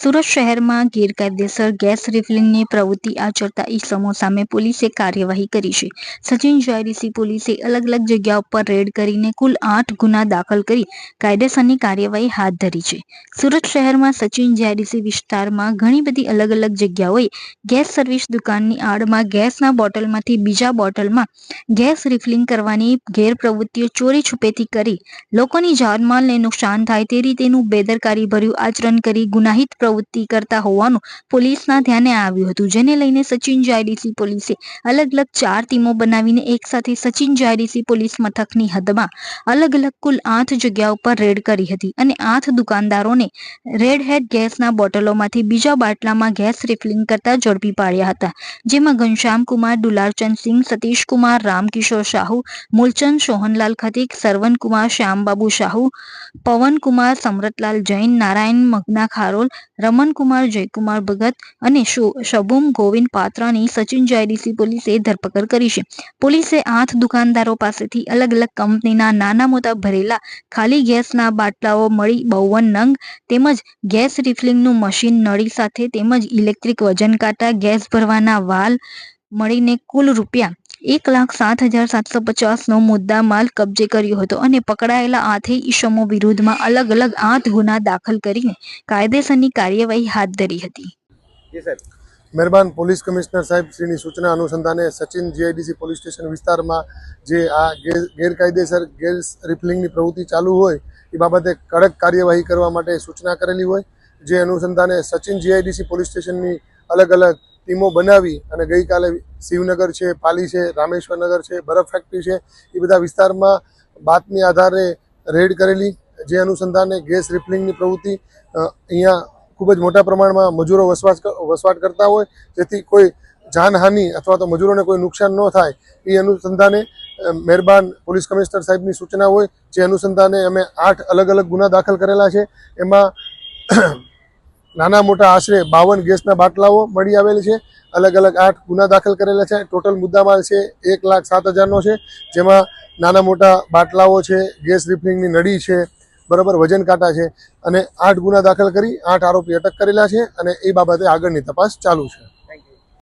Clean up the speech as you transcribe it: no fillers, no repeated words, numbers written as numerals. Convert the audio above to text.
સુરત શહેરમાં ગેરકાયદેસર ગેસ રિફિલિંગની પ્રવૃત્તિ આચરતા ઇસમો સામે પોલીસે કાર્યવાહી કરી છે. સચિન જીઆઈડીસી પોલીસે અલગ અલગ જગ્યાઓ પર રેડ કરીને કુલ 8 ગુના દાખલ કરી કાયદેસરની કાર્યવાહી હાથ ધરી છે. સુરત શહેરમાં સચિન જીઆઈડીસી વિસ્તારમાં ઘણી બધી અલગ અલગ જગ્યાઓએ ગેસ સર્વિસ દુકાનની આડમાં ગેસના બોટલમાંથી બીજા બોટલમાં ગેસ રિફિલિંગ કરવાની ગેરપ્રવૃત્તિઓ ચોરી છુપેથી કરી લોકોની જાનમાલને નુકસાન થાય તે રીતેનું બેદરકારીભર્યું આચરણ કરી ગુનાહિત પ્રવૃત્તિ કરતા હોવાનું પોલીસના ધ્યાને આવ્યું હતું, જેને લઈને સચિન જીઆઈડીસી પોલીસે અલગ અલગ 4 ટીમો બનાવીને એકસાથે સચિન જીઆઈડીસી પોલીસ મથકની હદમાં અલગ અલગ કુલ 8 જગ્યાઓ પર રેડ કરી હતી અને 8 દુકાનદારોને રેડ હેડ ગેસના બોટલોમાંથી બીજા બાટલામાં ગેસ રિફિલિંગ કરતા ઝડપી પાડ્યા હતા, જેમાં ઘનશ્યામ કુમાર, દુલારચંદ સિંહ, સતીશ કુમાર, રામકિશોર સાહુ, મૂલચંદ સોહનલાલ ખતીક, સરવન કુમાર, શ્યામબાબુ સાહુ, પવન કુમાર, સમરતલાલ જૈન, નારાયણ મગના ખારોલ, રમન કુમાર, જયકુમાર ભગત અને શબુમ ગોવિંદ પાત્રાની સચિન જીઆઈડીસી પોલીસે ધરપકડ કરી છે. પોલીસે 8 દુકાનદારો પાસેથી અલગ અલગ કંપનીના નાના મોટા ભરેલા ખાલી ગેસના બાટલાઓ મળી 52 નંગ તેમજ ગેસ રિફિલિંગનું મશીન, નળી સાથે તેમજ ઇલેક્ટ્રિક વજન કાંટા, ગેસ ભરવાના વાલ મળીને કુલ રૂપિયા 1,07,750નો મુદ્દામાલ કબજે કર્યો હતો અને પકડાયેલા 8 ઇસમો વિરુદ્ધમાં અલગ અલગ 8 ગુના દાખલ કરીને કાયદેસરની કાર્યવાહી હાથ ધરી હતી. મહેરબાન પોલીસ કમિશનર સાહેબ શ્રીની સૂચના અનુસંધાને સચિન જીઆઈડીસી પોલીસ સ્ટેશન વિસ્તારમાં જે આ ગેરકાયદેસર ગેસ રિફિલિંગની પ્રવૃત્તિ ચાલુ હોય એ બાબતે કડક કાર્યવાહી કરવા માટે સૂચના કરેલી હોય, જે અનુસંધાને સચિન જીઆઈડીસી પોલીસ સ્ટેશનની અલગ અલગ ટીમો બનાવી અને ગઈકાલે શિવનગર છે, પાલી છે, રામેશ્વરનગર છે, બરફ ફેક્ટરી છે, એ બધા વિસ્તારમાં બાતમી આધારે રેડ કરેલી, જે અનુસંધાને ગેસ રિફિલિંગની પ્રવૃત્તિ અહીંયા ખૂબ જ મોટા પ્રમાણમાં મજૂરો વસવાટ કરતા હોય, જેથી કોઈ જાનહાનિ અથવા તો મજૂરોને કોઈ નુકસાન ન થાય એ અનુસંધાને મહેરબાન પોલીસ કમિશનર સાહેબની સૂચના હોય, જે અનુસંધાને અમે 8 અલગ અલગ ગુના દાખલ કરેલા છે. એમાં નાના મોટા આશરે 52 ગેસના બાટલાઓ મળી આવેલ છે. અલગ અલગ 8 ગુના દાખલ કરેલા છે. ટોટલ મુદ્દામાલ છે 1,07,000નો છે, જેમાં નાના મોટા બાટલાઓ છે, ગેસ રિફિલિંગની નળી છે, બરાબર વજન કાંટા છે અને 8 ગુના દાખલ કરી 8 આરોપી અટક કરેલા છે અને એ બાબતે આગળની તપાસ ચાલુ છે.